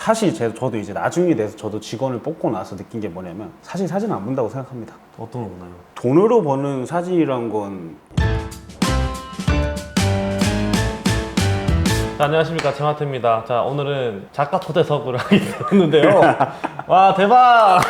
사실 저도 이제 나중에 돼서 저도 직원을 뽑고 나서 느낀 게 뭐냐면 사실 사진 안 본다고 생각합니다. 어떤 거나요? 돈으로 버는 사진이란 건 자, 안녕하십니까, 정하태입니다. 자, 오늘은 작가 초대석을 하게 되었는데요. 와, 대박!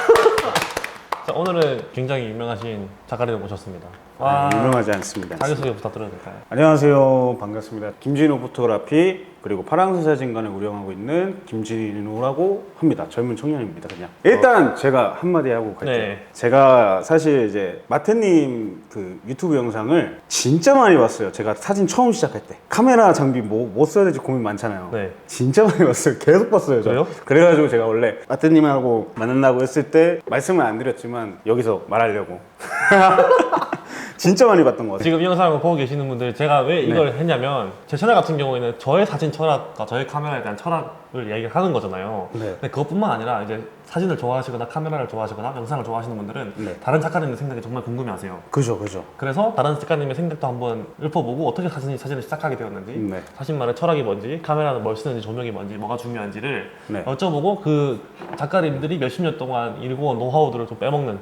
자, 오늘은 굉장히 유명하신 작가님을 모셨습니다. 와, 유명하지 않습니다. 자기소개 부탁드려도 될까요? 안녕하세요. 반갑습니다. 김진우 포토그래피 그리고 파랑새 사진관을 운영하고 있는 김진우라고 합니다. 젊은 청년입니다. 그냥 일단 제가 한마디 하고 갈게요. 네. 제가 사실 이제 마태님 그 유튜브 영상을 진짜 많이 봤어요. 제가 사진 처음 시작할 때 카메라 장비 뭐 써야 될지 고민 많잖아요. 네. 진짜 많이 봤어요. 계속 봤어요. 저. 그래요? 그래가지고 제가 원래 마태님하고 만난다고 했을 때 말씀을 안 드렸지만 여기서 말하려고 진짜 많이 봤던 것 같아요. 지금 이 영상을 보고 계시는 분들, 제가 왜 이걸 했냐면, 제 채널 같은 경우에는 저의 사진 철학과 저의 카메라에 대한 철학을 이야기를 하는 거잖아요. 네. 근데 그것뿐만 아니라, 이제 사진을 좋아하시거나 카메라를 좋아하시거나 영상을 좋아하시는 분들은 네. 다른 작가님의 생각이 정말 궁금해 하세요. 그죠. 그래서 다른 작가님의 생각도 한번 읊어보고 어떻게 사진을 시작하게 되었는지, 네. 사진만의 철학이 뭔지, 카메라는 뭘 쓰는지, 조명이 뭔지, 뭐가 중요한지를 네. 여쭤보고 그 작가님들이 몇십 년 동안 일궈온 노하우들을 좀 빼먹는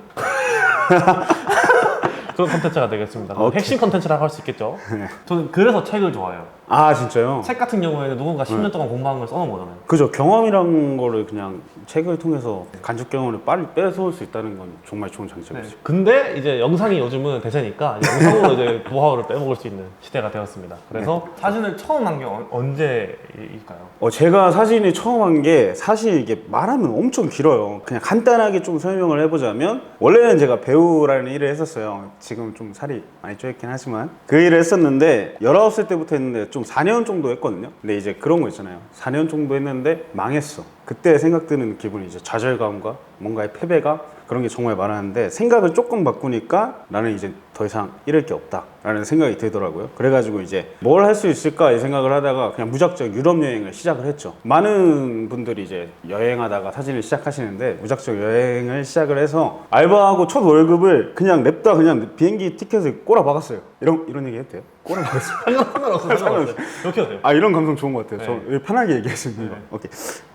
그런 컨텐츠가 되겠습니다. 오케이. 핵심 컨텐츠라고 할 수 있겠죠. 저는 그래서 책을 좋아해요. 아 진짜요? 책 같은 경우에는 누군가 10년 동안 공부한 걸 써놓은 거잖아요. 그죠. 경험이란 거를 그냥 책을 통해서 간접 경험을 빨리 뺏어올 수 있다는 건 정말 좋은 네. 장점이죠. 근데 이제 영상이 요즘은 대세니까 이제 영상으로 이제 노하우를 빼먹을 수 있는 시대가 되었습니다. 그래서 사진을 처음 한 게 언제일까요? 제가 사진을 처음 한 게 사실 이게 말하면 엄청 길어요. 그냥 간단하게 좀 설명을 해보자면 원래는 제가 배우라는 일을 했었어요. 지금 좀 살이 많이 쪄있긴 하지만 그 일을 했었는데 19살 때부터 했는데 좀 4년 정도 했거든요. 근데 이제 그런 거 있잖아요. 4년 정도 했는데 망했어. 그때 생각드는 기분이 이제 좌절감과 뭔가의 패배감 그런 게 정말 많았는데 생각을 조금 바꾸니까 나는 이제 더 이상 잃을 게 없다 라는 생각이 들더라고요. 그래가지고 이제 뭘 할 수 있을까 이 생각을 하다가 그냥 무작정 유럽 여행을 시작을 했죠. 많은 분들이 이제 여행하다가 사진을 시작하시는데 무작정 여행을 시작을 해서 알바하고 첫 월급을 그냥 냅다 그냥 비행기 티켓을 꼬라 박았어요. 이런 얘기 해도 돼요? 꼬라 박았어요. 상관없어요. 이렇게 해도 돼요. 아 이런 감성 좋은 것 같아요. 네. 저 편하게 얘기했습니다. 네. 오케이.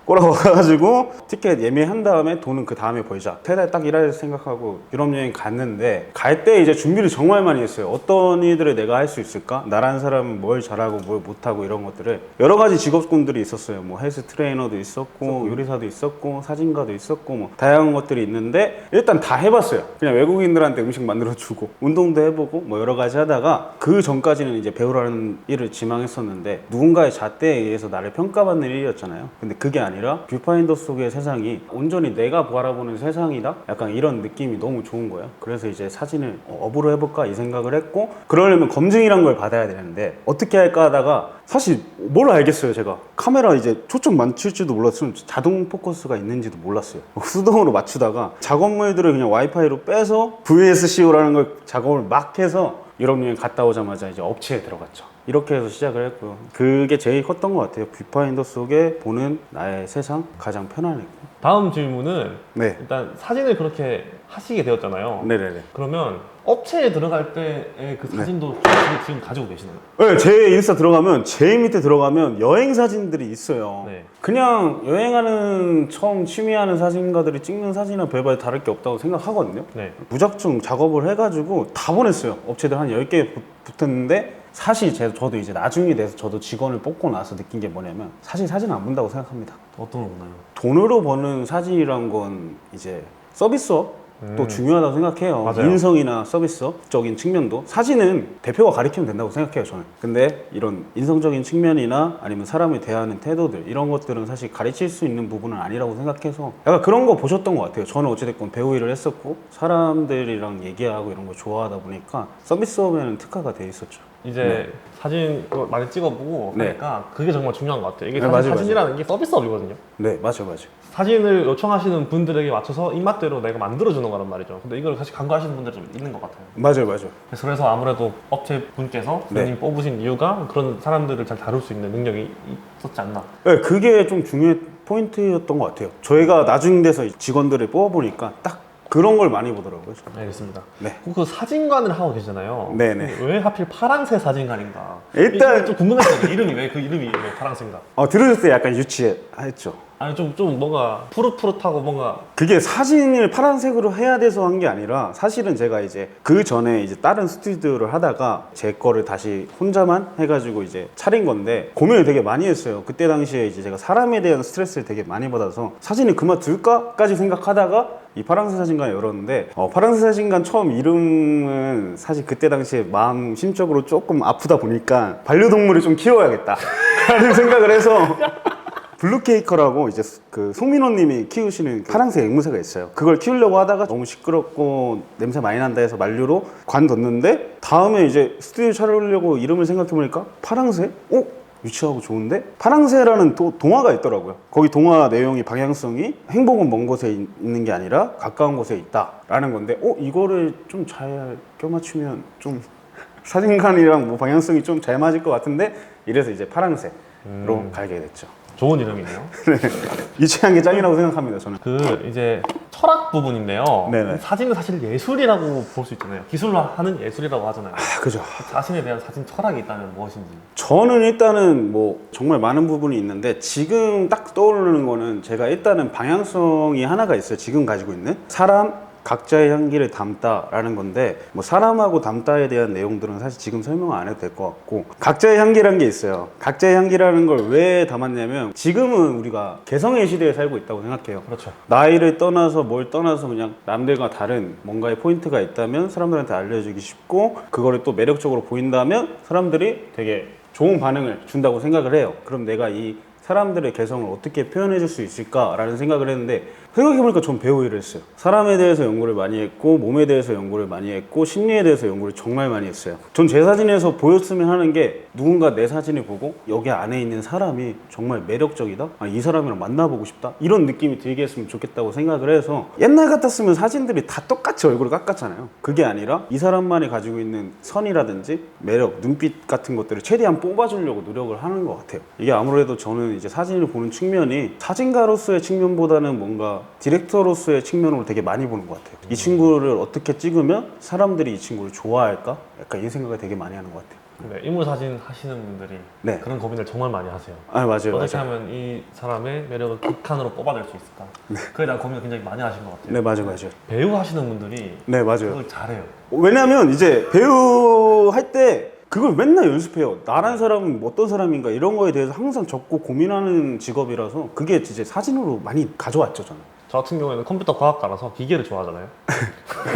꼬라박아가지고 티켓 예매한 다음에 돈은 그 다음에 벌자. 3달 딱 일할 생각하고 유럽 여행 갔는데 갈 때 이제 준비를 정말 많이 했어요. 어떤 일들을 내가 할 수 있을까? 나라는 사람은 뭘 잘하고 뭘 못하고 이런 것들을 여러 가지 직업군들이 있었어요. 뭐 헬스 트레이너도 있었고 요리사도 있었고 사진가도 있었고 뭐 다양한 것들이 있는데 일단 다 해봤어요. 그냥 외국인들한테 음식 만들어 주고 운동도 해보고 뭐 여러 가지 하다가 그 전까지는 이제 배우라는 일을 지망했었는데 누군가의 잣대에 의해서 나를 평가받는 일이었잖아요. 근데 그게 아니라 뷰파인더 속의 세상이 온전히 내가 바라보는 세상이다? 약간 이런 느낌이 너무 좋은 거예요. 그래서 이제 사진을 업으로 해볼까 이 생각을 했고 그러려면 검증이란 걸 받아야 되는데 어떻게 할까 하다가 사실 뭘 알겠어요. 제가 카메라 이제 초점 맞출지도 몰랐으면 자동 포커스가 있는지도 몰랐어요. 수동으로 맞추다가 작업물들을 그냥 와이파이로 빼서 VSCO라는 걸 작업을 막 해서 유럽 여행 갔다 오자마자 이제 업체에 들어갔죠. 이렇게 해서 시작을 했고요. 그게 제일 컸던 것 같아요. 뷰파인더 속에 보는 나의 세상 가장 편안했고. 다음 질문은 네. 일단 사진을 그렇게 하시게 되었잖아요. 네네네. 그러면 업체에 들어갈 때의 그 사진도 지금 가지고 계시나요? 네, 제 인스타 들어가면 제일 밑에 들어가면 여행 사진들이 있어요. 네. 그냥 여행하는 처음 취미하는 사진가들이 찍는 사진이랑 별반 다를 게 없다고 생각하거든요. 네. 무작정 작업을 해가지고 다 보냈어요. 업체들 한 10개 붙었는데 사실 저도 이제 나중에 돼서 저도 직원을 뽑고 나서 느낀 게 뭐냐면 사실 사진 안 본다고 생각합니다. 어떤 거나요? 돈으로 버는 사진이란 건 이제 서비스업 또 중요하다고 생각해요. 맞아요. 인성이나 서비스적인 측면도 사진은 대표가 가리키면 된다고 생각해요. 저는. 근데 이런 인성적인 측면이나 아니면 사람을 대하는 태도들 이런 것들은 사실 가르칠 수 있는 부분은 아니라고 생각해서 약간 그런 거 보셨던 것 같아요. 저는 어찌됐건 배우 일을 했었고 사람들이랑 얘기하고 이런 거 좋아하다 보니까 서비스업에는 특화가 돼 있었죠. 이제 사진 많이 찍어보고 네. 하니까 그게 정말 중요한 것 같아요. 이게 네, 사실, 맞아요, 사진이라는 게 서비스업이거든요. 네, 맞아. 사진을 요청하시는 분들에게 맞춰서 입맛대로 내가 만들어주는 거란 말이죠. 근데 이걸 사실 간과하시는 분들이 좀 있는 것 같아요. 맞아요. 그래서 아무래도 업체 분께서 네. 선생님 뽑으신 이유가 그런 사람들을 잘 다룰 수 있는 능력이 있었지 않나. 네, 그게 좀 중요한 포인트였던 것 같아요. 저희가 나중 돼서 직원들을 뽑아보니까 딱 그런 걸 많이 보더라고요. 저는. 알겠습니다. 네. 그 사진관을 하고 계시잖아요. 네네. 왜 하필 파랑새 사진관인가? 일단- 좀 궁금했어요. 이름이 왜 그 이름이 왜 파랑새인가? 들으셨을 때 약간 유치했죠. 아니 좀 뭔가 푸릇푸릇하고 뭔가 그게 사진을 파란색으로 해야 돼서 한 게 아니라 사실은 제가 이제 그 전에 이제 다른 스튜디오를 하다가 제 거를 다시 혼자만 해가지고 이제 차린 건데 고민을 되게 많이 했어요. 그때 당시에 이제 제가 사람에 대한 스트레스를 되게 많이 받아서 사진을 그만둘까까지 생각하다가 이 파랑새 사진관 열었는데 파랑새 사진관 처음 이름은 사실 그때 당시에 마음 심적으로 조금 아프다 보니까 반려동물을 좀 키워야겠다 라는 생각을 해서 블루케이커라고 이제 그 송민호님이 키우시는 파랑새 앵무새가 있어요. 그걸 키우려고 하다가 너무 시끄럽고 냄새 많이 난다 해서 만류로 관뒀는데 다음에 이제 스튜디오 차리려고 이름을 생각해보니까 파랑새? 유치하고 좋은데? 파랑새라는 동화가 있더라고요. 거기 동화 내용이 방향성이 행복은 먼 곳에 있는 게 아니라 가까운 곳에 있다 라는 건데 이거를 좀 잘 껴맞추면 좀 사진관이랑 뭐 방향성이 좀 잘 맞을 것 같은데 이래서 이제 파랑새로 가게 됐죠. 좋은 이름이네요. 유치한 게 짱이라고 생각합니다, 저는. 그 이제 철학 부분인데요. 네네. 사진은 사실 예술이라고 볼 수 있잖아요. 기술로 하는 예술이라고 하잖아요. 그죠. 자신에 대한 사진 철학이 있다면 무엇인지. 저는 일단은 뭐 정말 많은 부분이 있는데 지금 딱 떠오르는 거는 제가 일단은 방향성이 하나가 있어요. 지금 가지고 있는 사람 각자의 향기를 담다라는 건데 뭐 사람하고 담다에 대한 내용들은 사실 지금 설명 안 해도 될 것 같고 각자의 향기라는 게 있어요. 각자의 향기라는 걸 왜 담았냐면 지금은 우리가 개성의 시대에 살고 있다고 생각해요. 그렇죠. 나이를 떠나서 뭘 떠나서 그냥 남들과 다른 뭔가의 포인트가 있다면 사람들한테 알려주기 쉽고 그거를 또 매력적으로 보인다면 사람들이 되게 좋은 반응을 준다고 생각을 해요. 그럼 내가 이 사람들의 개성을 어떻게 표현해 줄 수 있을까라는 생각을 했는데 생각해보니까 전 배우 일을 했어요. 사람에 대해서 연구를 많이 했고 몸에 대해서 연구를 많이 했고 심리에 대해서 연구를 정말 많이 했어요. 전 제 사진에서 보였으면 하는 게 누군가 내 사진을 보고 여기 안에 있는 사람이 정말 매력적이다? 이 사람이랑 만나보고 싶다? 이런 느낌이 들게 했으면 좋겠다고 생각을 해서 옛날 같았으면 사진들이 다 똑같이 얼굴을 깎았잖아요. 그게 아니라 이 사람만이 가지고 있는 선이라든지 매력, 눈빛 같은 것들을 최대한 뽑아주려고 노력을 하는 것 같아요. 이게 아무래도 저는 이제 사진을 보는 측면이 사진가로서의 측면보다는 뭔가 디렉터로서의 측면으로 되게 많이 보는 것 같아요. 이 친구를 어떻게 찍으면 사람들이 이 친구를 좋아할까? 약간 이 생각을 되게 많이 하는 것 같아요. 네, 인물 사진 하시는 분들이 네. 그런 고민을 정말 많이 하세요. 맞아요. 어떻게 맞아요. 하면 이 사람의 매력을 극한으로 뽑아낼 수 있을까? 그에 대한 고민을 굉장히 많이 하신 것 같아요. 네, 맞아요. 배우 하시는 분들이 네, 맞아요. 그걸 잘해요. 왜냐면 이제 배우 할 때 그걸 맨날 연습해요. 나란 사람은 어떤 사람인가 이런 거에 대해서 항상 적고 고민하는 직업이라서 그게 이제 사진으로 많이 가져왔죠, 저는. 저 같은 경우에는 컴퓨터 과학과라서 기계를 좋아하잖아요.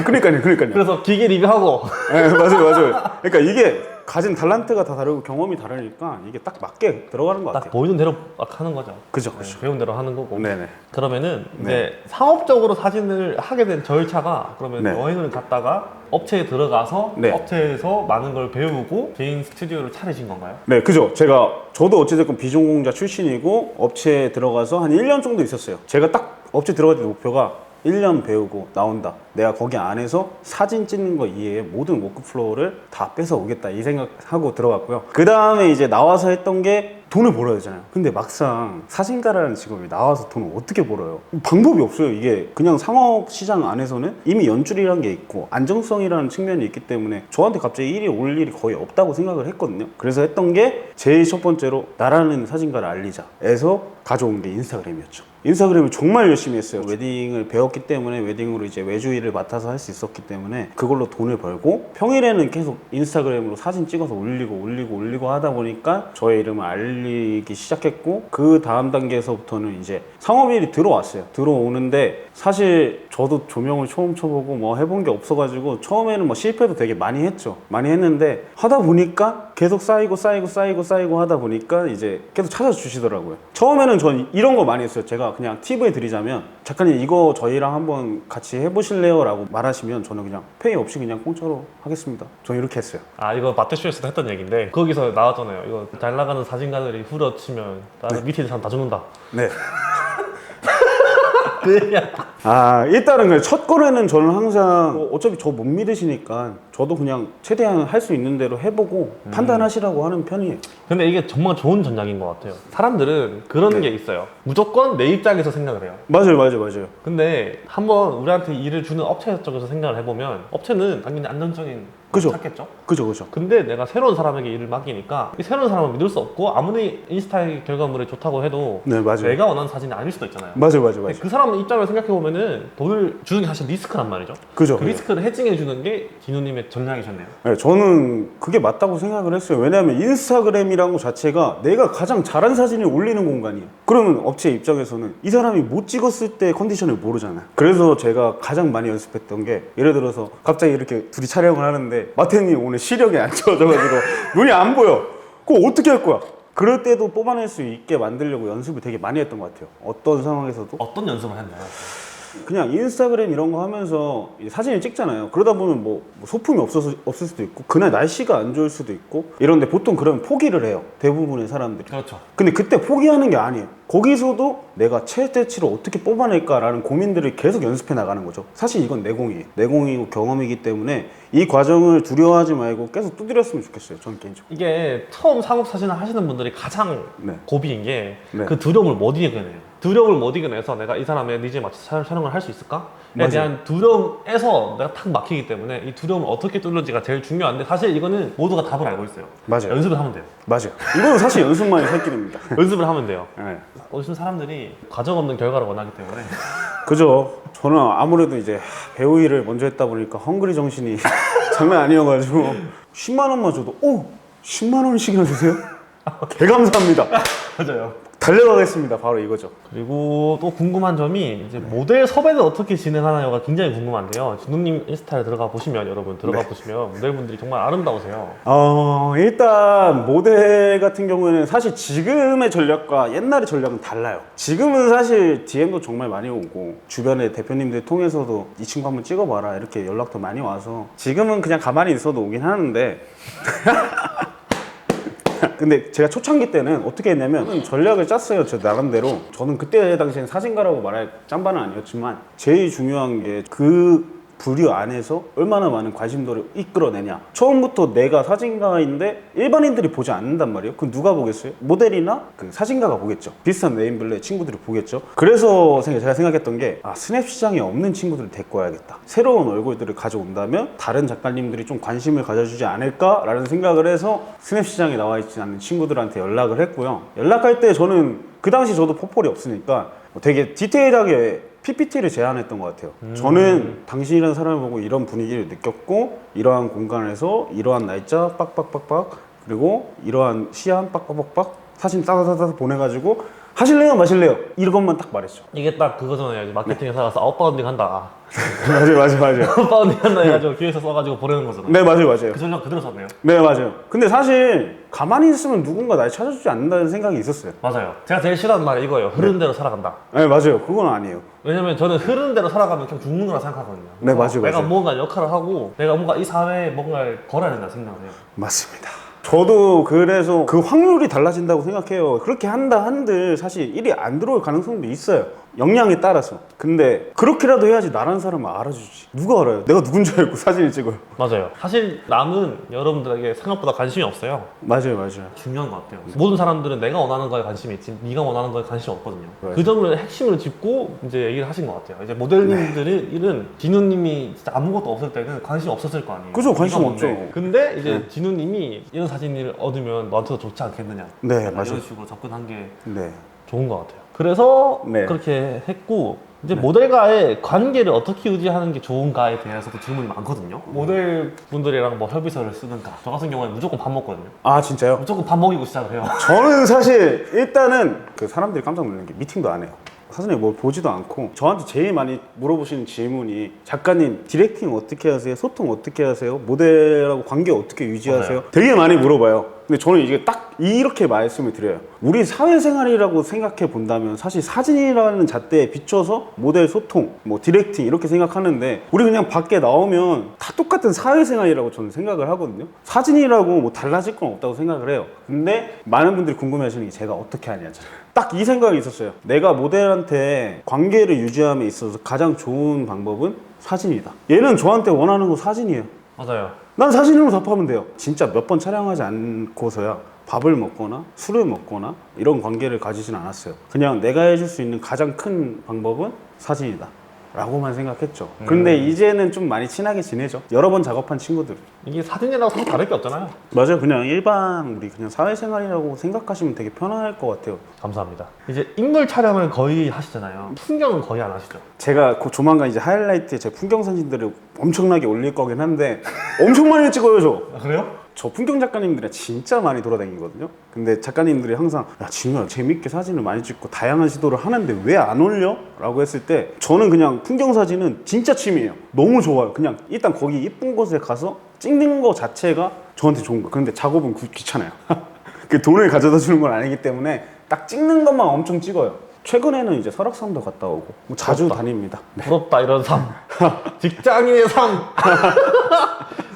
그러니까요. 그래서 기계 리뷰하고 네, 맞아요. 그러니까 이게 가진 달란트가 다 다르고 경험이 다르니까 이게 딱 맞게 들어가는 것 딱 같아요. 보이는 대로 막 하는 거죠. 그죠. 네, 배운 대로 하는 거고. 네네. 그러면은 네. 이제 상업적으로 사진을 하게 된 절차가 그러면 네. 여행을 갔다가 업체에 들어가서 네. 업체에서 많은 걸 배우고 개인 스튜디오를 차리신 건가요? 네, 그죠. 저도 어찌됐건 비전공자 출신이고 업체에 들어가서 한 1년 정도 있었어요. 제가 딱 업체 들어갈 때 목표가 1년 배우고 나온다. 내가 거기 안에서 사진 찍는 거 이외에 모든 워크플로우를 다 뺏어 오겠다. 이 생각하고 들어갔고요. 그 다음에 이제 나와서 했던 게 돈을 벌어야 되잖아요. 근데 막상 사진가라는 직업이 나와서 돈을 어떻게 벌어요? 방법이 없어요. 이게 그냥 상업 시장 안에서는 이미 연줄이라는 게 있고 안정성이라는 측면이 있기 때문에 저한테 갑자기 일이 올 일이 거의 없다고 생각을 했거든요. 그래서 했던 게 제일 첫 번째로 나라는 사진가를 알리자 해서 가져온 게 인스타그램이었죠. 인스타그램을 정말 열심히 했어요. 웨딩을 배웠기 때문에 웨딩으로 이제 외주 일을 맡아서 할 수 있었기 때문에 그걸로 돈을 벌고 평일에는 계속 인스타그램으로 사진 찍어서 올리고 하다 보니까 저의 이름을 알리기 시작했고 그 다음 단계에서부터는 이제 상업일이 들어왔어요. 들어오는데 사실 저도 조명을 처음 쳐보고 뭐 해본 게 없어가지고 처음에는 뭐 실패도 되게 많이 했죠. 많이 했는데 하다 보니까 계속 쌓이고 하다 보니까 이제 계속 찾아주시더라고요. 처음에는 전 이런 거 많이 했어요. 제가 그냥 팁을 드리자면 작가님 이거 저희랑 한번 같이 해보실래요? 라고 말하시면 저는 그냥 페이 없이 그냥 공짜로 하겠습니다. 저는 이렇게 했어요. 아 이거 마트쇼에서도 했던 얘기인데 거기서 나왔잖아요. 이거 잘 나가는 사진가들이 후려치면 나는 밑에 있는 사람 다 죽는다. 네. 그냥 일단은 그냥 첫 거래는 저는 항상 어차피 저 못 믿으시니까 저도 그냥 최대한 할 수 있는 대로 해보고 판단하시라고 하는 편이에요. 근데 이게 정말 좋은 전략인 것 같아요. 사람들은 그런 게 있어요. 무조건 내 입장에서 생각을 해요. 맞아요. 근데 한번 우리한테 일을 주는 업체 쪽에서 생각을 해보면 업체는 당연히 안정적인 그죠. 찾겠죠. 그죠. 근데 내가 새로운 사람에게 일을 맡기니까 이 새로운 사람을 믿을 수 없고 아무리 인스타의 결과물이 좋다고 해도 네, 맞아요. 내가 원하는 사진이 아닐 수도 있잖아요. 맞아요. 그 사람 입장을 생각해 보면은 돈을 주는 게 사실 리스크란 말이죠. 그죠. 그 리스크를 해칭해 주는 게 진우님의 전략이셨네요. 네, 저는 그게 맞다고 생각을 했어요. 왜냐하면 인스타그램이라는 것 자체가 내가 가장 잘한 사진을 올리는 공간이에요. 그러면 업체 입장에서는 이 사람이 못 찍었을 때 컨디션을 모르잖아요. 그래서 제가 가장 많이 연습했던 게 예를 들어서 갑자기 이렇게 둘이 촬영을 하는데 마태님 오늘 시력이 안 좋아져가지고 눈이 안 보여. 그거 어떻게 할 거야? 그럴 때도 뽑아낼 수 있게 만들려고 연습을 되게 많이 했던 것 같아요. 어떤 상황에서도. 어떤 연습을 했나요? 그냥 인스타그램 이런 거 하면서 사진을 찍잖아요. 그러다 보면 뭐 소품이 없을 수도 있고 그날 날씨가 안 좋을 수도 있고 이런데 보통 그러면 포기를 해요. 대부분의 사람들이. 그렇죠. 근데 그때 포기하는 게 아니에요. 거기서도 내가 최대치를 어떻게 뽑아낼까라는 고민들을 계속 연습해 나가는 거죠. 사실 이건 내공이에요. 내공이고 경험이기 때문에 이 과정을 두려워하지 말고 계속 두드렸으면 좋겠어요. 저는 개인적으로. 이게 처음 상업 사진을 하시는 분들이 가장 네. 고비인 게 그 네. 두려움을 못 이겨내요. 두려움을 못 이겨내서 내가 이 사람의 니즈에 맞춰 촬영을 할 수 있을까에 맞아요. 대한 두려움에서 내가 탁 막히기 때문에 이 두려움을 어떻게 뚫는지가 제일 중요한데 사실 이거는 모두가 답을 알고 있어요. 맞아요. 연습을 하면 돼요. 맞아요. 이건 사실 연습만이 살 길입니다. 연습을 하면 돼요. 네. 요즘 사람들이 과정 없는 결과를 원하기 때문에 그죠. 저는 아무래도 이제 배우 일을 먼저 했다 보니까 헝그리 정신이 장난 아니어가지고 10만 원만 줘도 10만 원씩이나 주세요? 개 감사합니다. 맞아요. 달려가겠습니다. 바로 이거죠. 그리고 또 궁금한 점이 이제 모델 섭외는 어떻게 진행하나요가 굉장히 궁금한데요. 진우님 인스타에 들어가 보시면 여러분 들어가 보시면 모델분들이 정말 아름다우세요. 일단 모델 같은 경우에는 사실 지금의 전략과 옛날의 전략은 달라요. 지금은 사실 DM도 정말 많이 오고 주변의 대표님들 통해서도 이 친구 한번 찍어봐라 이렇게 연락도 많이 와서 지금은 그냥 가만히 있어도 오긴 하는데 근데 제가 초창기 때는 어떻게 했냐면 전략을 짰어요. 저 나름대로. 저는 그때 당시엔 사진가라고 말할 짬바는 아니었지만 제일 중요한 게 그 부류 안에서 얼마나 많은 관심도를 이끌어내냐. 처음부터 내가 사진가인데 일반인들이 보지 않는단 말이에요. 그럼 누가 보겠어요? 모델이나 그 사진가가 보겠죠. 비슷한 네임블레 친구들이 보겠죠. 그래서 제가 생각했던 게 스냅 시장에 없는 친구들을 데리고 와야겠다. 새로운 얼굴들을 가져온다면 다른 작가님들이 좀 관심을 가져주지 않을까라는 생각을 해서 스냅 시장에 나와 있지 않는 친구들한테 연락을 했고요. 연락할 때 저는 그 당시 저도 포폴이 없으니까 되게 디테일하게 PPT를 제안했던 것 같아요. 저는 당신이라는 사람을 보고 이런 분위기를 느꼈고 이러한 공간에서 이러한 날짜 빡빡빡빡 그리고 이러한 시안 빡빡빡빡 사진 따다다다 보내가지고 하실래요 마실래요 이것만 딱 말했죠. 이게 딱 그거잖아요. 이제 마케팅 회사 가서 아웃바운딩 한다. 맞아요. 아웃바운딩 한다 해가지고 기획서 써가지고 보내는 거잖아요. 네 맞아요. 그 전략 그대로 썼네요. 네 맞아요. 근데 사실 가만히 있으면 누군가 날 찾아주지 않는다는 생각이 있었어요. 맞아요. 제가 제일 싫어하는 말이 이거예요. 흐르는 대로 살아간다. 네 맞아요. 그건 아니에요. 왜냐면 저는 흐르는 대로 살아가면 그냥 죽는 거라 생각하거든요. 네, 맞아요, 내가 맞아요. 뭔가 역할을 하고 내가 뭔가 이 사회에 뭔가를 걸어야 된다 생각을 해요. 맞습니다. 저도 그래서 그 확률이 달라진다고 생각해요. 그렇게 한다 한들 사실 일이 안 들어올 가능성도 있어요. 역량에 따라서. 근데 그렇게라도 해야지 나라는 사람을 알아주지. 누가 알아요? 내가 누군지 알고 사진을 찍어요. 맞아요. 사실 남은 여러분들에게 생각보다 관심이 없어요. 맞아요. 중요한 것 같아요. 모든 사람들은 내가 원하는 거에 관심이 있지 네가 원하는 거에 관심이 없거든요. 맞아요. 그 점을 핵심을 짚고 이제 얘기를 하신 것 같아요. 이제 모델님들의 일은 진우님이 진짜 아무것도 없을 때는 관심 없었을 거 아니에요. 그죠, 관심 네가 없죠. 뭔데. 근데 이제 진우님이 이런 사진을 얻으면 너한테도 좋지 않겠느냐. 네, 약간 맞아요. 이런 식으로 접근한 게 네. 좋은 것 같아요. 그래서 네. 그렇게 했고 이제 모델과의 관계를 어떻게 유지하는 게 좋은가에 대해서도 질문이 많거든요. 모델 분들이랑 뭐 협의서를 쓰는가. 저 같은 경우는 무조건 밥 먹거든요. 아 진짜요? 무조건 밥 먹이고 시작을 해요. 저는 사실 일단은 그 사람들이 깜짝 놀라는 게 미팅도 안 해요. 사전에 뭘 보지도 않고 저한테 제일 많이 물어보시는 질문이 작가님 디렉팅 어떻게 하세요? 소통 어떻게 하세요? 모델하고 관계 어떻게 유지하세요? 맞아요. 되게 많이 물어봐요. 근데 저는 이게 딱 이렇게 말씀을 드려요. 우리 사회생활이라고 생각해 본다면 사실 사진이라는 잣대에 비춰서 모델 소통, 뭐 디렉팅 이렇게 생각하는데 우리 그냥 밖에 나오면 다 똑같은 사회생활이라고 저는 생각을 하거든요. 사진이라고 뭐 달라질 건 없다고 생각을 해요. 근데 많은 분들이 궁금해하시는 게 제가 어떻게 하냐잖아요. 딱 이 생각이 있었어요. 내가 모델한테 관계를 유지함에 있어서 가장 좋은 방법은 사진이다. 얘는 저한테 원하는 거 사진이에요. 맞아요. 난 사진으로 답하면 돼요. 진짜 몇 번 촬영하지 않고서야 밥을 먹거나 술을 먹거나 이런 관계를 가지진 않았어요. 그냥 내가 해줄 수 있는 가장 큰 방법은 사진이다. 라고만 생각했죠. 근데 이제는 좀 많이 친하게 지내죠. 여러 번 작업한 친구들. 이게 사진이라고 서로 다를 게 없잖아요. 맞아요. 그냥 일반 우리 그냥 사회생활이라고 생각하시면 되게 편안할 것 같아요. 감사합니다. 이제 인물 촬영을 거의 하시잖아요. 풍경은 거의 안 하시죠? 제가 조만간 이제 하이라이트에 제 풍경 사진들을 엄청나게 올릴 거긴 한데 엄청 많이 찍어요 저. 아, 그래요? 저 풍경 작가님들이 진짜 많이 돌아다니거든요. 근데 작가님들이 항상 야 진우야 재밌게 사진을 많이 찍고 다양한 시도를 하는데 왜 안 올려? 라고 했을 때 저는 그냥 풍경 사진은 진짜 취미예요. 너무 좋아요. 그냥 일단 거기 이쁜 곳에 가서 찍는 거 자체가 저한테 좋은 거예요. 그런데 작업은 귀찮아요. 그 돈을 가져다 주는 건 아니기 때문에 딱 찍는 것만 엄청 찍어요. 최근에는 이제 설악산도 갔다 오고 뭐 자주 부럽다. 다닙니다. 부럽다 이런 삶. 직장인의 삶.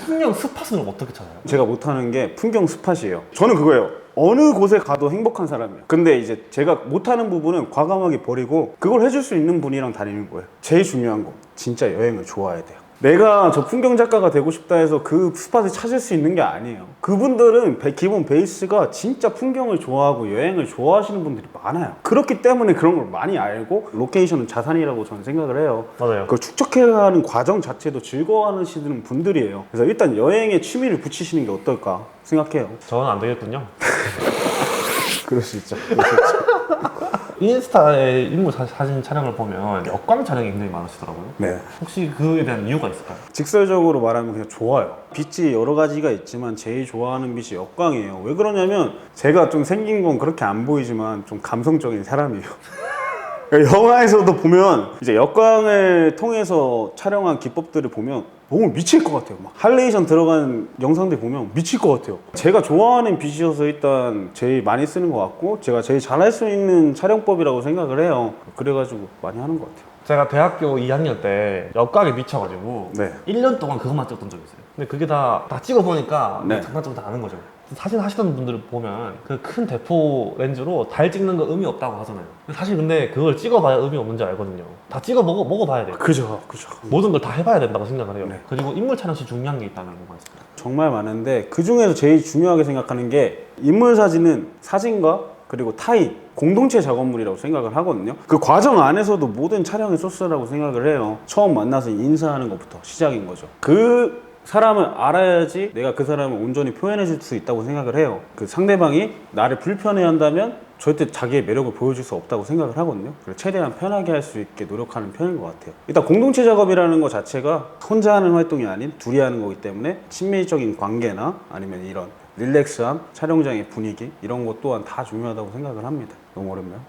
풍경 스팟은 어떻게 찾아요? 제가 못하는 게 풍경 스팟이에요. 저는 그거예요. 어느 곳에 가도 행복한 사람이에요. 근데 이제 제가 못하는 부분은 과감하게 버리고 그걸 해줄 수 있는 분이랑 다니는 거예요. 제일 중요한 거 진짜 여행을 좋아해야 돼요. 내가 저 풍경 작가가 되고 싶다 해서 그 스팟을 찾을 수 있는 게 아니에요. 그분들은 기본 베이스가 진짜 풍경을 좋아하고 여행을 좋아하시는 분들이 많아요. 그렇기 때문에 그런 걸 많이 알고 로케이션은 자산이라고 저는 생각을 해요. 맞아요. 그걸 축적해가는 과정 자체도 즐거워하시는 분들이에요. 그래서 일단 여행에 취미를 붙이시는 게 어떨까 생각해요. 저는 안 되겠군요. 그럴 수 있죠. 그럴 수 있죠. 인스타에 인물 사진 촬영을 보면 역광 촬영이 굉장히 많으시더라고요. 네. 혹시 그에 대한 이유가 있을까요? 직설적으로 말하면 그냥 좋아요. 빛이 여러 가지가 있지만 제일 좋아하는 빛이 역광이에요. 왜 그러냐면 제가 좀 생긴 건 그렇게 안 보이지만 좀 감성적인 사람이에요. 영화에서도 보면 이제 역광을 통해서 촬영한 기법들을 보면 너무 미칠 것 같아요. 막 할레이션 들어간 영상들 보면 미칠 것 같아요. 제가 좋아하는 빛이어서 일단 제일 많이 쓰는 것 같고 제가 제일 잘할 수 있는 촬영법이라고 생각을 해요. 그래가지고 많이 하는 것 같아요. 제가 대학교 2학년 때 역광에 미쳐가지고 네. 1년 동안 그것만 찍었던 적이 있어요. 근데 그게 다 찍어보니까 네. 장단점이 다 아는 거죠. 사진 하시던 분들을 보면 그 큰 대포 렌즈로 달 찍는 거 의미 없다고 하잖아요. 사실 근데 그걸 찍어봐야 의미 없는지 알거든요. 다 찍어 먹어봐야 돼요. 그죠. 모든 걸 다 해봐야 된다고 생각을 해요. 네. 그리고 인물 촬영 시 중요한 게 있다는 거가 있어요. 정말 많은데 그 중에서 제일 중요하게 생각하는 게 인물 사진은 사진과 그리고 타인, 공동체 작업물이라고 생각을 하거든요. 그 과정 안에서도 모든 촬영의 소스라고 생각을 해요. 처음 만나서 인사하는 것부터 시작인 거죠. 그 사람을 알아야지 내가 그 사람을 온전히 표현해 줄 수 있다고 생각을 해요. 그 상대방이 나를 불편해 한다면 절대 자기의 매력을 보여줄 수 없다고 생각을 하거든요. 그래서 최대한 편하게 할 수 있게 노력하는 편인 것 같아요. 일단 공동체 작업이라는 것 자체가 혼자 하는 활동이 아닌 둘이 하는 거기 때문에 친밀적인 관계나 아니면 이런 릴렉스한 촬영장의 분위기 이런 것 또한 다 중요하다고 생각을 합니다. 너무 어렵나요?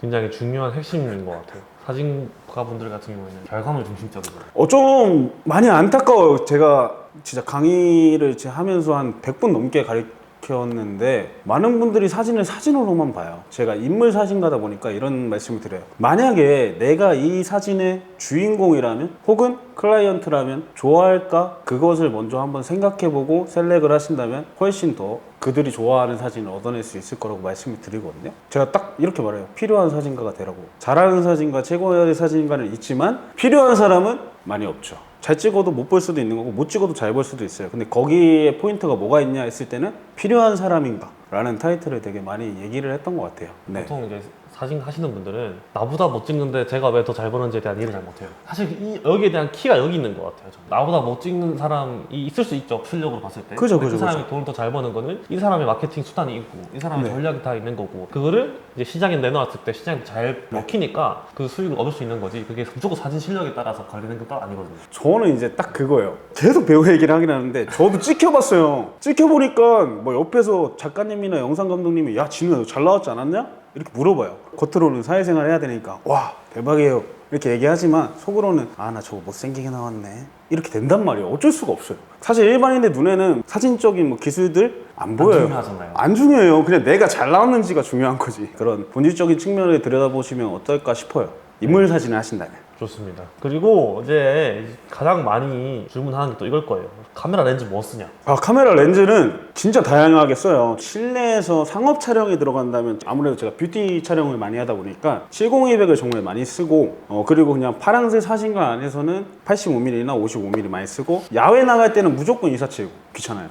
굉장히 중요한 핵심인 것 같아요. 사진가 분들 같은 경우에는 결과물 중심적으로. 좀 많이 안타까워요. 제가 진짜 강의를 하면서 한 100분 넘게 가르쳤는데 많은 분들이 사진을 사진으로만 봐요. 제가 인물 사진가다 보니까 이런 말씀을 드려요. 만약에 내가 이 사진의 주인공이라면 혹은 클라이언트라면 좋아할까? 그것을 먼저 한번 생각해보고 셀렉을 하신다면 훨씬 더 그들이 좋아하는 사진을 얻어낼 수 있을 거라고 말씀을 드리거든요. 제가 딱 이렇게 말해요. 필요한 사진가가 되라고. 잘하는 사진가, 최고의 사진가는 있지만 필요한 사람은 많이 없죠. 잘 찍어도 못 볼 수도 있는 거고 못 찍어도 잘 볼 수도 있어요. 근데 거기에 포인트가 뭐가 있냐 했을 때는 필요한 사람인가 라는 타이틀을 되게 많이 얘기를 했던 것 같아요. 네. 보통 이제 사진 하시는 분들은 나보다 못 찍는데 제가 왜 더 잘 보는지에 대한 이해를 잘 못해요. 사실 여기에 대한 키가 여기 있는 것 같아요. 저는. 나보다 못 찍는 사람이 있을 수 있죠. 실력으로 봤을 때. 그죠, 근데 그죠, 그 사람이 돈을 더 잘 버는 거는 이 사람의 마케팅 수단이 있고 이 사람의 네. 전략이 다 있는 거고 그거를 이제 시장에 내놓았을 때 시장이 잘 먹히니까 그 수익을 얻을 수 있는 거지 그게 무조건 사진 실력에 따라서 걸리는 건 아니거든요. 저는 이제 딱 그거예요. 계속 배우 얘기를 하긴 하는데 저도 찍혀봤어요. 찍혀보니까 뭐 옆에서 작가님이나 영상 감독님이 야 진우야 너 잘 나왔지 않았냐? 이렇게 물어봐요. 겉으로는 사회생활 해야 되니까 와 대박이에요 이렇게 얘기하지만 속으로는 아 나 저거 못생기게 나왔네 이렇게 된단 말이에요. 어쩔 수가 없어요. 사실 일반인들 눈에는 사진적인 뭐 기술들 안 보여요. 중요하잖아요. 안 중요해요. 그냥 내가 잘 나왔는지가 중요한 거지. 그런 본질적인 측면을 들여다보시면 어떨까 싶어요. 인물 사진을 하신다면. 좋습니다. 그리고 이제 가장 많이 질문하는 게 또 이걸 거예요. 카메라 렌즈 뭐 쓰냐? 아, 카메라 렌즈는 진짜 다양하게 써요. 실내에서 상업 촬영에 들어간다면 아무래도 제가 뷰티 촬영을 많이 하다 보니까 70-200을 정말 많이 쓰고 그리고 그냥 파랑새 사진관 안에서는 85mm나 55mm 많이 쓰고 야외 나갈 때는 무조건 2470 귀찮아요.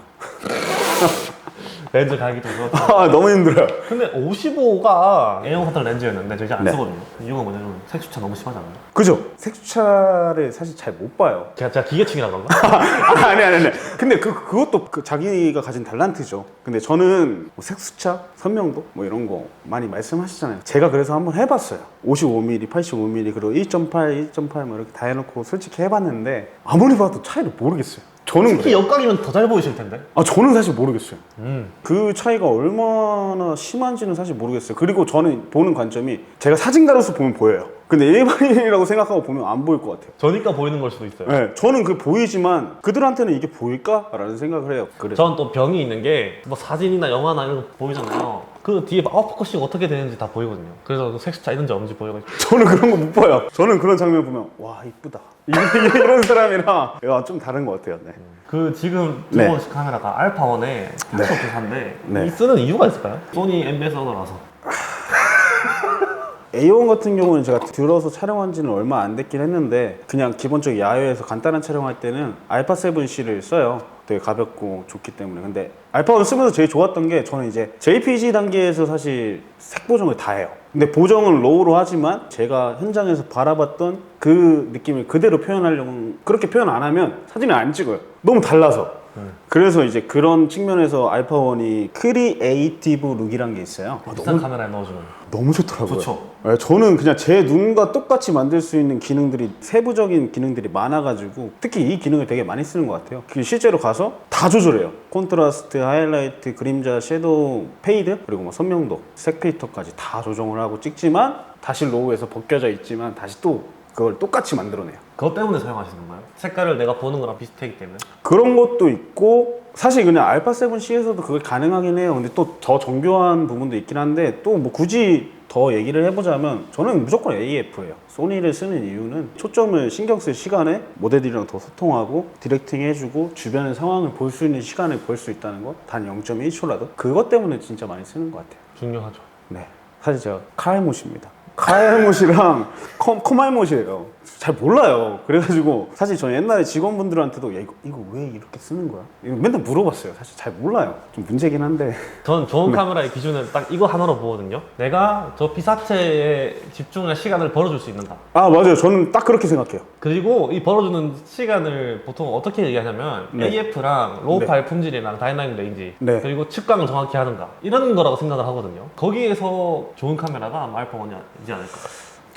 렌즈 갈기도 그렇고. 아, 너무 힘들어요. 근데 55가 A형 사던 렌즈였는데 저 이제 안 네. 쓰거든요. 이유가 뭐냐면 색주차 너무 심하잖아요. 그죠? 색주차를 사실 잘 못 봐요. 제가 기계층이라 그런가? 아니. 근데 그것도 자기가 가진 달란트죠. 근데 저는 뭐 색수차, 선명도 뭐 이런 거 많이 말씀하시잖아요. 제가 그래서 한번 해봤어요. 55mm, 85mm, 그리고 1.8, 뭐 이렇게 다 해놓고 솔직히 해봤는데 아무리 봐도 차이를 모르겠어요. 저는 특히 그래요. 역광이면 더 잘 보이실 텐데. 저는 사실 모르겠어요. 그 차이가 얼마나 심한지는 사실 모르겠어요. 그리고 저는 보는 관점이 제가 사진가로서 보면 보여요. 근데 일반인이라고 생각하고 보면 안 보일 것 같아요. 저니까 보이는 걸 수도 있어요. 네, 저는 그 보이지만 그들한테는 이게 보일까라는 생각을 해요. 그래서 전 또 병이 있는 게 뭐 사진이나 영화나 이런 거 보이잖아요. 그 뒤에 아웃포커싱 어떻게 되는지 다 보이거든요. 그래서 그 색수차 있는지 없는지 보여가지고. 저는 그런 거 못 봐요. 저는 그런 장면 보면 와 이쁘다 이런 사람이랑 좀 다른 것 같아요. 네. 그 지금 네. 들고 오신 카메라가 알파1의 8.94인데 네. 이 쓰는 이유가 있을까요? 소니 엠베서더라서. A1 같은 경우는 제가 들어서 촬영한 지는 얼마 안 됐긴 했는데 그냥 기본적인 야외에서 간단한 촬영할 때는 알파7C를 써요. 되게 가볍고 좋기 때문에. 근데 알파1 쓰면서 제일 좋았던 게 저는 이제 JPG 단계에서 사실 색 보정을 다 해요. 근데 보정은 로우로 하지만 제가 현장에서 바라봤던 그 느낌을 그대로 표현하려고 그렇게 표현 안 하면 사진을 안 찍어요. 너무 달라서. 그래서 이제 그런 측면에서 알파1이 크리에이티브 룩이란 게 있어요. 비싼 카메라에 넣어주는. 너무 좋더라고요. 좋죠. 네, 저는 그냥 제 눈과 똑같이 만들 수 있는 기능들이 세부적인 기능들이 많아가지고 특히 이 기능을 되게 많이 쓰는 것 같아요. 실제로 가서 다 조절해요. 콘트라스트, 하이라이트, 그림자, 섀도우, 페이드 그리고 뭐 선명도, 색 필터까지 다 조정을 하고 찍지만 다시 로우에서 벗겨져 있지만 다시 또 그걸 똑같이 만들어내요. 그것 때문에 사용하시는 건가요? 색깔을 내가 보는 거랑 비슷하기 때문에? 그런 것도 있고 사실 그냥 알파7C에서도 그게 가능하긴 해요. 근데 또 더 정교한 부분도 있긴 한데 또 뭐 굳이 더 얘기를 해보자면 저는 무조건 AF예요. 소니를 쓰는 이유는 초점을 신경 쓸 시간에 모델들이랑 더 소통하고 디렉팅 해주고 주변의 상황을 볼 수 있는 시간을 볼 수 있다는 것 단 0.1초라도 그것 때문에 진짜 많이 쓰는 것 같아요. 중요하죠. 네, 사실 제가 카알못입니다. 카알못이랑 커말못이에요. 잘 몰라요. 그래가지고 사실 저는 옛날에 직원분들한테도 야 이거 왜 이렇게 쓰는 거야? 이거 맨날 물어봤어요. 사실 잘 몰라요. 좀 문제긴 한데 전 좋은 카메라의 기준은 딱 이거 하나로 보거든요. 내가 저 피사체에 집중할 시간을 벌어줄 수 있는가. 아 맞아요. 저는 딱 그렇게 생각해요. 그리고 이 벌어주는 시간을 보통 어떻게 얘기하냐면 네. AF랑 로우 파일 품질이랑 다이나믹 레인지 네. 그리고 측광을 정확히 하는가 이런 거라고 생각을 하거든요. 거기에서 좋은 카메라가 아마 알파1이지 않을까.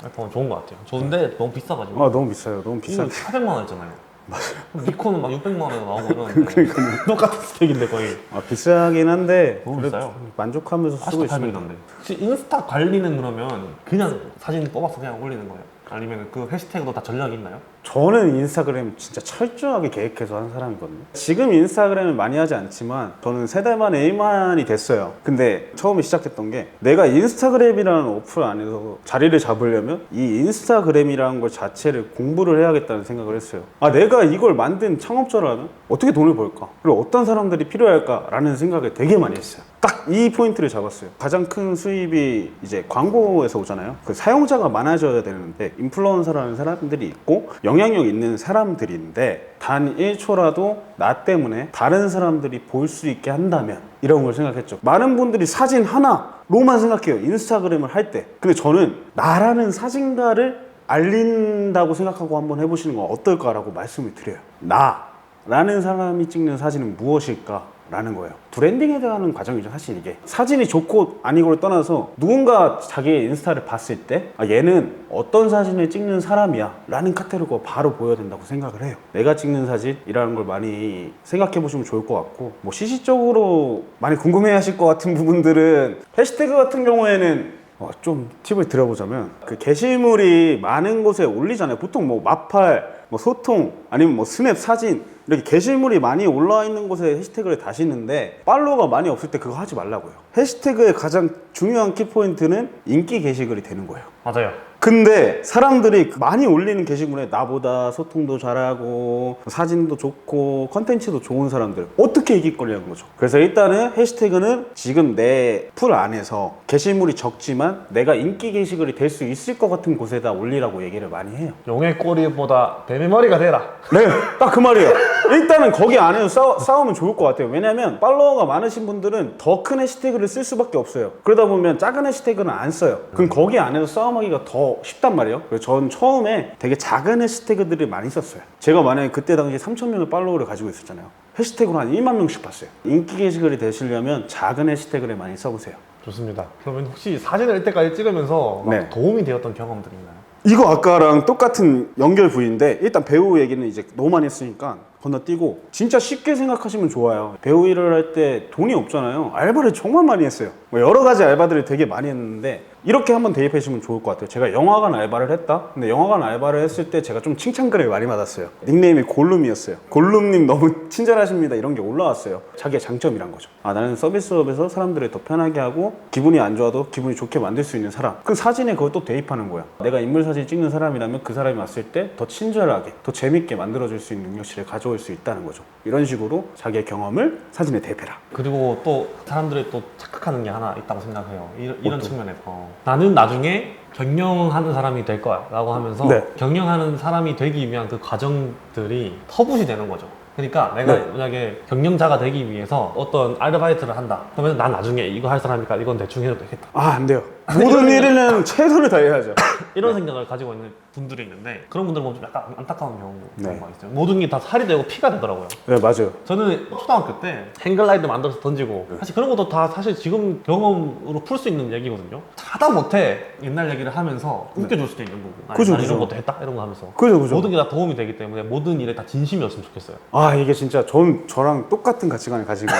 알파1 좋은 것 같아요. 좋은데 너무 비싸가지고. 아 너무 비싸요. 너무 이거 비싼데 400만 원이잖아요. 맞아요. 니콘은 막 600만 원에 나오고 이러는데 똑같은 스펙인데 거의. 아 비싸긴 한데 너무 그래도 비싸요. 만족하면서 쓰고 아직도 있습니다. 800이던데. 혹시 인스타 관리는 그러면 그냥 사진 뽑아서 그냥 올리는 거예요? 아니면 그 해시태그도 다 전략이 있나요? 저는 인스타그램 진짜 철저하게 계획해서 하는 사람이거든요. 지금 인스타그램을 많이 하지 않지만 저는 3달 만에 1만이 됐어요. 근데 처음에 시작했던 게 내가 인스타그램이라는 어플 안에서 자리를 잡으려면 이 인스타그램이라는 것 자체를 공부를 해야겠다는 생각을 했어요. 아 내가 이걸 만든 창업자라면 어떻게 돈을 벌까? 그리고 어떤 사람들이 필요할까라는 생각을 되게 많이 했어요. 딱 이 포인트를 잡았어요. 가장 큰 수입이 이제 광고에서 오잖아요. 그 사용자가 많아져야 되는데 인플루언서라는 사람들이 있고 영향력 있는 사람들인데 단 1초라도 나 때문에 다른 사람들이 볼 수 있게 한다면 이런 걸 생각했죠. 많은 분들이 사진 하나로만 생각해요. 인스타그램을 할 때. 근데 저는 나라는 사진가를 알린다고 생각하고 한번 해보시는 건 어떨까라고 말씀을 드려요. 나라는 사람이 찍는 사진은 무엇일까? 라는 거예요. 브랜딩에 대한 과정이죠. 사실 이게 사진이 좋고 아니고를 떠나서 누군가 자기의 인스타를 봤을 때 얘는 어떤 사진을 찍는 사람이야 라는 카테고리가 바로 보여야 된다고 생각을 해요. 내가 찍는 사진이라는 걸 많이 생각해 보시면 좋을 것 같고 뭐 시시적으로 많이 궁금해 하실 것 같은 부분들은 해시태그 같은 경우에는 좀 팁을 드려보자면 그 게시물이 많은 곳에 올리잖아요. 보통 뭐 마팔, 뭐 소통 아니면 뭐 스냅 사진 이렇게 게시물이 많이 올라와 있는 곳에 해시태그를 다시는데 팔로워가 많이 없을 때 그거 하지 말라고요. 해시태그의 가장 중요한 키포인트는 인기 게시글이 되는 거예요. 맞아요. 근데 사람들이 많이 올리는 게시물에 나보다 소통도 잘하고 사진도 좋고 컨텐츠도 좋은 사람들 어떻게 이길 거냐는 거죠. 그래서 일단은 해시태그는 지금 내 풀 안에서 게시물이 적지만 내가 인기 게시글이 될 수 있을 것 같은 곳에다 올리라고 얘기를 많이 해요. 용의 꼬리보다 뱀의 머리가 되라. 네, 딱 그 말이에요. 일단은 거기 안에서 싸우면 좋을 것 같아요. 왜냐면 팔로워가 많으신 분들은 더 큰 해시태그를 쓸 수밖에 없어요. 그러다 보면 작은 해시태그는 안 써요. 그럼 거기 안에서 싸움하기가 더 쉽단 말이에요. 그래서 전 처음에 되게 작은 해시태그들을 많이 썼어요. 제가 만약에 그때 당시에 3,000명의 팔로워를 가지고 있었잖아요. 해시태그로 한 1만 명씩 봤어요. 인기 게시글이 되시려면 작은 해시태그를 많이 써보세요. 좋습니다. 그러면 혹시 사진을 이때까지 찍으면서 막 네. 도움이 되었던 경험들이 있나요? 이거 아까랑 똑같은 연결 부위인데 일단 배우 얘기는 이제 너무 많이 했으니까 건너뛰고 진짜 쉽게 생각하시면 좋아요. 배우 일을 할 때 돈이 없잖아요. 알바를 정말 많이 했어요. 뭐 여러 가지 알바들을 되게 많이 했는데 이렇게 한번 대입하시면 좋을 것 같아요. 제가 영화관 알바를 했다? 근데 영화관 알바를 했을 때 제가 좀 칭찬글을 많이 받았어요. 닉네임이 골룸이었어요. 골룸님 너무 친절하십니다 이런 게 올라왔어요. 자기의 장점이란 거죠. 아, 나는 서비스업에서 사람들을 더 편하게 하고 기분이 안 좋아도 기분이 좋게 만들 수 있는 사람. 그 사진에 그걸 또 대입하는 거야. 내가 인물 사진 찍는 사람이라면 그 사람이 왔을 때 더 친절하게 더 재밌게 만들어줄 수 있는 능력치를 가져올 수 있다는 거죠. 이런 식으로 자기의 경험을 사진에 대입해라. 그리고 또 사람들이 또 착각하는 게 하나 있다고 생각해요. 이런 측면에서 나는 나중에 경영하는 사람이 될 거야 라고 하면서 네. 경영하는 사람이 되기 위한 그 과정들이 터붓이 되는 거죠. 그러니까 내가 네. 만약에 경영자가 되기 위해서 어떤 아르바이트를 한다 그러면 난 나중에 이거 할 사람이니까 이건 대충 해도 되겠다 아, 안 돼요. 모든 일에는 최선을 다해야죠. 이런 생각을 가지고 있는 분들이 있는데 그런 분들 보면 좀 약간 안타까운 경우가 네. 있어요. 모든 게 다 살이 되고 피가 되더라고요. 네, 맞아요. 저는 초등학교 때 행글라이드 만들어서 던지고 사실 그런 것도 다 사실 지금 경험으로 풀 수 있는 얘기거든요. 하다 못해 옛날 얘기를 하면서 웃겨줄 수도 있는 거고 그죠, 난 그죠. 이런 것도 했다 이런 거 하면서 그죠, 그죠. 모든 게 다 도움이 되기 때문에 모든 일에 다 진심이었으면 좋겠어요. 아, 이게 진짜 저랑 똑같은 가치관을 가지고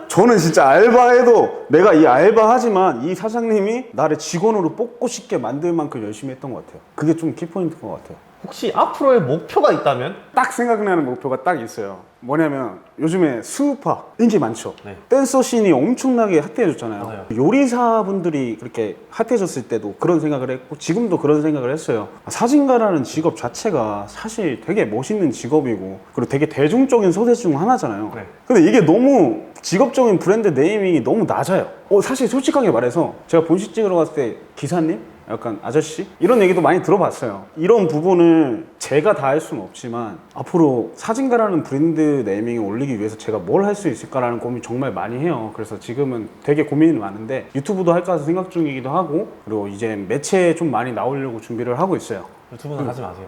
저는 진짜 알바해도 내가 이 알바하지만 이 사장님이 나를 직원으로 뽑고 싶게 만들 만큼 열심히 했던 것 같아요. 그게 좀 키포인트인 것 같아요. 혹시 앞으로의 목표가 있다면? 딱 생각나는 목표가 딱 있어요. 뭐냐면 요즘에 수우파 인기 많죠. 네. 댄서 씬이 엄청나게 핫해졌잖아요. 맞아요. 요리사분들이 그렇게 핫해졌을 때도 그런 생각을 했고 지금도 그런 생각을 했어요. 사진가라는 직업 자체가 사실 되게 멋있는 직업이고 그리고 되게 대중적인 소재 중 하나잖아요. 네. 근데 이게 너무 직업적인 브랜드 네이밍이 너무 낮아요. 사실 솔직하게 말해서 제가 본식 찍으러 갔을 때 기사님? 약간 아저씨? 이런 얘기도 많이 들어봤어요. 이런 부분을 제가 다 할 수는 없지만 앞으로 사진가라는 브랜드 네이밍을 올리기 위해서 제가 뭘 할 수 있을까라는 고민 정말 많이 해요. 그래서 지금은 되게 고민이 많은데 유튜브도 할까 생각 중이기도 하고 그리고 이제 매체에 좀 많이 나오려고 준비를 하고 있어요. 유튜브는 하지 마세요.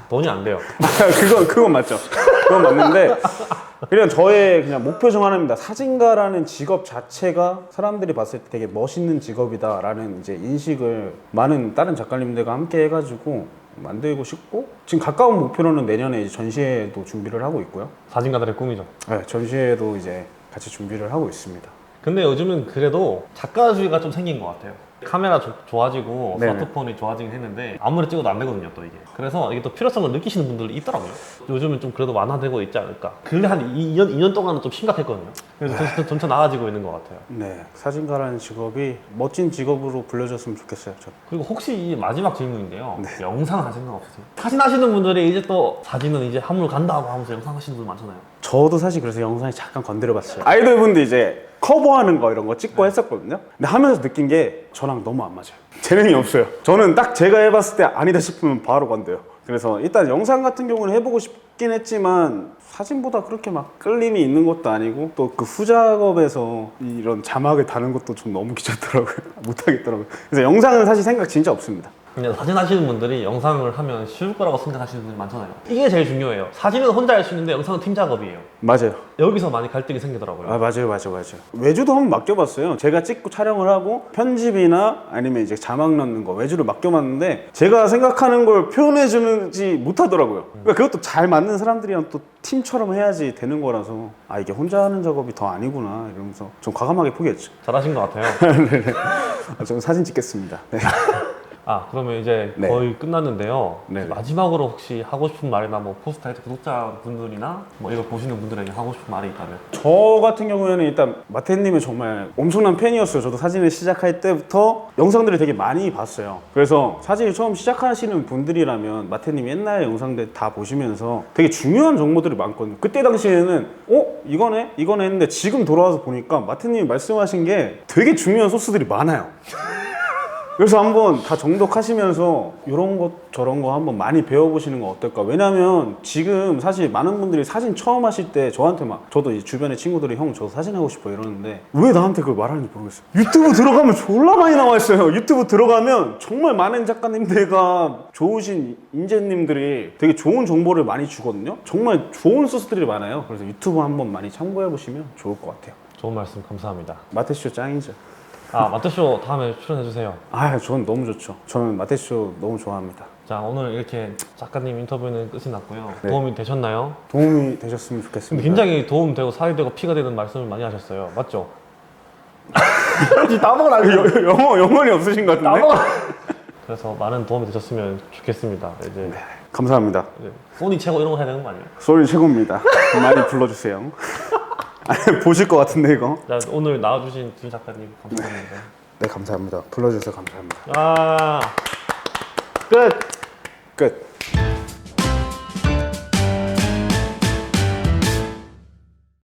돈이 안 돼요. 그건 맞죠. 그건 맞는데 그냥 저의 그냥 목표 중 하나입니다. 사진가라는 직업 자체가 사람들이 봤을 때 되게 멋있는 직업이다라는 이제 인식을 많은 다른 작가님들과 함께 해가지고 만들고 싶고 지금 가까운 목표로는 내년에 이제 전시회도 준비를 하고 있고요. 사진가들의 꿈이죠. 네, 전시회도 이제 같이 준비를 하고 있습니다. 근데 요즘은 그래도 작가주의가 좀 생긴 것 같아요. 카메라 좋아지고 네네. 스마트폰이 좋아지긴 했는데 아무리 찍어도 안 되거든요 또 이게. 그래서 이게 또 필요성을 느끼시는 분들이 있더라고요. 요즘은 좀 그래도 완화되고 있지 않을까. 그게 한 2년 동안은 좀 심각했거든요. 그래서 점차 나아지고 있는 것 같아요. 네, 사진가라는 직업이 멋진 직업으로 불려졌으면 좋겠어요. 저. 그리고 혹시 이 마지막 질문인데요. 네. 영상 하신 거 없으세요? 사진 하시는 분들이 이제 또 사진은 이제 한물 간다고 하면서 영상 하시는 분들 많잖아요. 저도 사실 그래서 영상에 잠깐 건드려봤어요. 아이돌분들 이제 커버하는 거 이런 거 찍고 했었거든요. 근데 하면서 느낀 게 저랑 너무 안 맞아요. 재능이 없어요. 저는 딱 제가 해봤을 때 아니다 싶으면 바로 건드요. 그래서 일단 영상 같은 경우는 해보고 싶긴 했지만 사진보다 그렇게 막 끌림이 있는 것도 아니고 또 그 후작업에서 이런 자막을 다는 것도 좀 너무 귀찮더라고요. 못하겠더라고요. 그래서 영상은 사실 생각 진짜 없습니다. 근데 사진 하시는 분들이 영상을 하면 쉬울 거라고 생각하시는 분들이 많잖아요. 이게 제일 중요해요. 사진은 혼자 할 수 있는데 영상은 팀 작업이에요. 맞아요. 여기서 많이 갈등이 생기더라고요. 아, 맞아요. 외주도 한번 맡겨봤어요. 제가 찍고 촬영을 하고 편집이나 아니면 이제 자막 넣는 거 외주를 맡겨봤는데 제가 생각하는 걸 표현해주지 못하더라고요. 그러니까 그것도 잘 맞는 사람들이랑 또 팀처럼 해야지 되는 거라서 아, 이게 혼자 하는 작업이 더 아니구나 이러면서 좀 과감하게 포기했죠. 잘하신 것 같아요. 좀 사진 찍겠습니다. 네. 아, 그러면 이제 네. 거의 끝났는데요. 네. 마지막으로 혹시 하고 싶은 말이나 뭐 포스타이트 구독자분들이나 뭐 이걸 보시는 분들에게 하고 싶은 말이 있다면? 저 같은 경우에는 일단 마태님의 정말 엄청난 팬이었어요. 저도 사진을 시작할 때부터 영상들을 되게 많이 봤어요. 그래서 사진을 처음 시작하시는 분들이라면 마태님 옛날 영상들 다 보시면서 되게 중요한 정보들이 많거든요. 그때 당시에는 이거네 했는데 지금 돌아와서 보니까 마태님이 말씀하신 게 되게 중요한 소스들이 많아요. 그래서 한번 다 정독하시면서 이런 것 저런 거 한번 많이 배워보시는 건 어떨까. 왜냐면 지금 사실 많은 분들이 사진 처음 하실 때 저한테 막, 저도 이 주변에 친구들이 형 저 사진 하고 싶어 이러는데 왜 나한테 그걸 말하는지 모르겠어요. 유튜브 들어가면 졸라 많이 나와 있어요. 유튜브 들어가면 정말 많은 작가님들과 좋으신 인재님들이 되게 좋은 정보를 많이 주거든요. 정말 좋은 소스들이 많아요. 그래서 유튜브 한번 많이 참고해 보시면 좋을 것 같아요. 좋은 말씀 감사합니다. 마테쇼 짱이죠. 아, 마트쇼 다음에 출연해주세요. 아, 저는 너무 좋죠. 저는 마테쇼 너무 좋아합니다. 자, 오늘 이렇게 작가님 인터뷰는 끝이 났고요. 네. 도움이 되셨나요? 도움이 되셨으면 좋겠습니다. 굉장히 도움되고 살이 되고 피가 되는 말씀을 많이 하셨어요. 맞죠? 따먹으라. 영혼이 없으신 것 같은데? 따먹으라. 그래서 많은 도움이 되셨으면 좋겠습니다. 이제 감사합니다. 소니 최고 이런 거 해야 되는 거 아니에요? 소리 최고입니다. 많이 불러주세요. 아니, 보실 것 같은데 이거? 자, 오늘 나와주신 진 작가님 감사합니다. 네, 감사합니다. 불러주셔서 감사합니다. 아, 끝. 끝.